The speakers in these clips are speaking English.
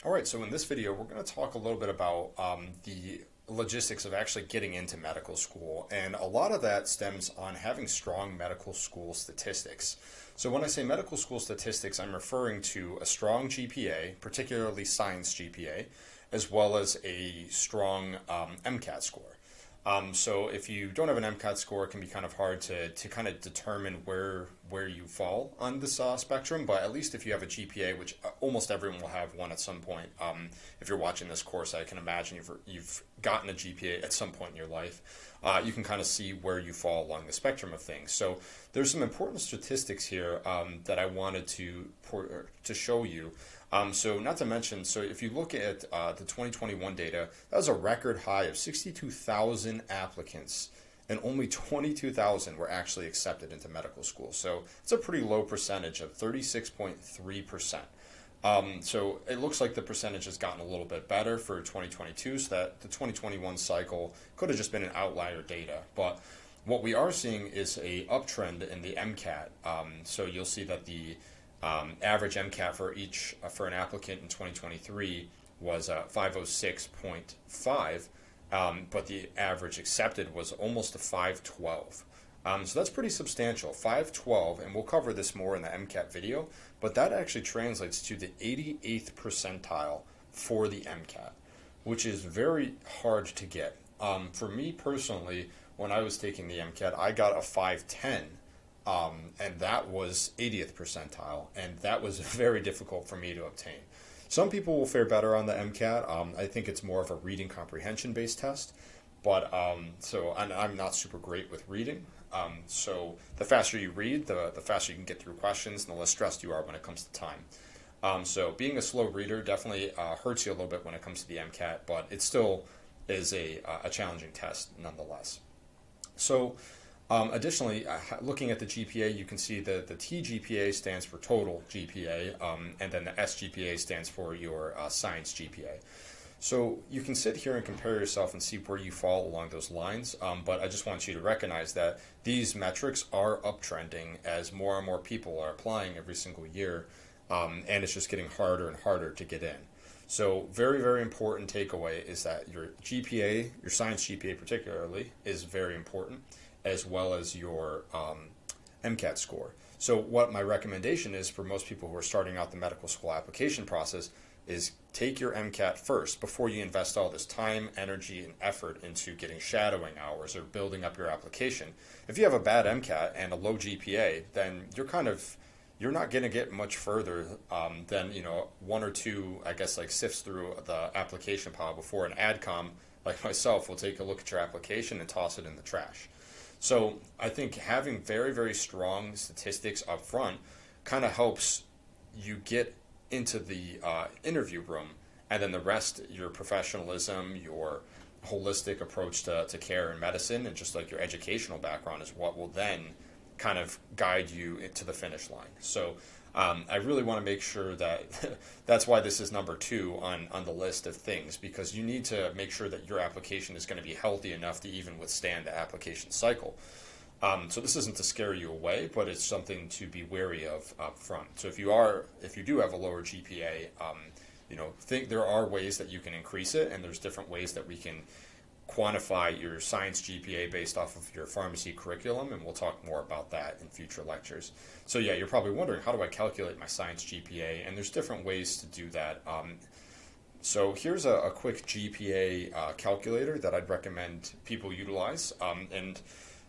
All right, so in this video, we're going to talk a little bit about the logistics of actually getting into medical school. And a lot of that stems on having strong medical school statistics. So when I say medical school statistics, I'm referring to a strong GPA, particularly science GPA, as well as a strong MCAT score. So if you don't have an MCAT score, it can be kind of hard to kind of determine where you fall on this spectrum. But at least if you have a GPA, which almost everyone will have one at some point. If you're watching this course, I can imagine you've gotten a GPA at some point in your life. You can kind of see where you fall along the spectrum of things. So there's some important statistics here that I wanted to show you. So not to mention, so if you look at the 2021 data, that was a record high of 62,000 applicants, and only 22,000 were actually accepted into medical school. So it's a pretty low percentage of 36.3%. So it looks like the percentage has gotten a little bit better for 2022, so that the 2021 cycle could have just been an outlier data. But what we are seeing is a uptrend in the MCAT. So you'll see that the average MCAT for an applicant in 2023 was 506.5, but the average accepted was almost a 512. So that's pretty substantial, 512, and we'll cover this more in the MCAT video, but that actually translates to the 88th percentile for the MCAT, which is very hard to get. For me personally, when I was taking the MCAT, I got a 510. And that was 80th percentile, and that was very difficult for me to obtain. Some people will fare better on the MCAT. I think it's more of a reading comprehension based test, but I'm not super great with reading. So the faster you read, the faster you can get through questions, and the less stressed you are when it comes to time. So being a slow reader definitely hurts you a little bit when it comes to the MCAT, but it still is a challenging test nonetheless. So additionally, looking at the GPA, you can see that the TGPA stands for total GPA, and then the SGPA stands for your science GPA. So you can sit here and compare yourself and see where you fall along those lines, but I just want you to recognize that these metrics are uptrending as more and more people are applying every single year, and it's just getting harder and harder to get in. So very, very important takeaway is that your GPA, your science GPA particularly, is very important, as well as your MCAT score. So what my recommendation is for most people who are starting out the medical school application process is take your MCAT first before you invest all this time, energy, and effort into getting shadowing hours or building up your application. If you have a bad MCAT and a low GPA, then you're not going to get much further than one or two, I guess, like sifts through the application pile before an AdCom like myself will take a look at your application and toss it in the trash. So I think having very, very strong statistics up front kind of helps you get into the interview room, and then the rest, your professionalism, your holistic approach to care and medicine, and just like your educational background is what will then kind of guide you into the finish line. So I really want to make sure that that's why this is number 2 on the list of things, because you need to make sure that your application is going to be healthy enough to even withstand the application cycle. So this isn't to scare you away, but it's something to be wary of up front. So if you do have a lower GPA, think there are ways that you can increase it, and there's different ways that we can quantify your science GPA based off of your pharmacy curriculum, and we'll talk more about that in future lectures. So yeah, you're probably wondering, how do I calculate my science GPA? And there's different ways to do that. So here's a quick GPA calculator that I'd recommend people utilize. And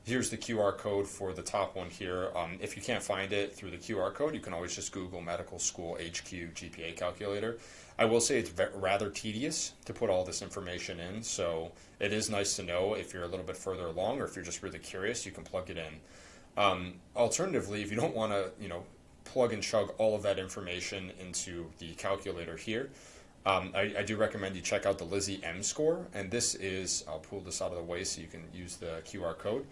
here's the QR code for the top one here. If you can't find it through the QR code, you can always just Google Medical School HQ GPA calculator. I will say it's rather tedious to put all this information in, so it is nice to know if you're a little bit further along, or if you're just really curious, you can plug it in. Alternatively, if you don't want to, plug and chug all of that information into the calculator here, I do recommend you check out the Lizzie M score, and this is, I'll pull this out of the way so you can use the QR code.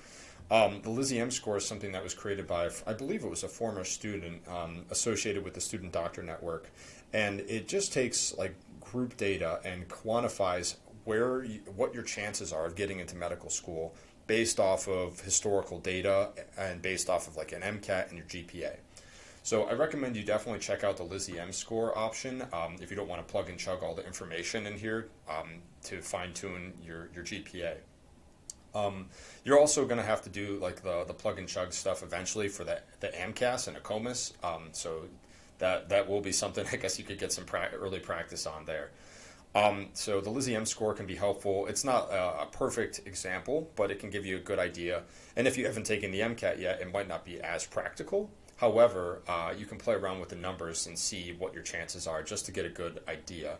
The Lizzie M score is something that was created by, I believe it was a former student associated with the Student Doctor Network, and it just takes like group data and quantifies what your chances are of getting into medical school based off of historical data and based off of like an MCAT and your GPA. So I recommend you definitely check out the Lizzie M score option if you don't want to plug and chug all the information in here to fine tune your GPA. You're also going to have to do like the plug and chug stuff eventually for the AMCAS and ACOMAS. So that will be something I guess you could get some early practice on there. So the Lizzie M score can be helpful. It's not a perfect example, but it can give you a good idea. And if you haven't taken the MCAT yet, it might not be as practical. However, you can play around with the numbers and see what your chances are just to get a good idea.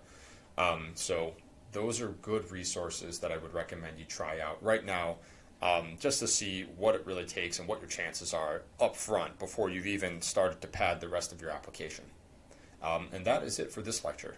So those are good resources that I would recommend you try out right now, just to see what it really takes and what your chances are up front before you've even started to pad the rest of your application. And that is it for this lecture.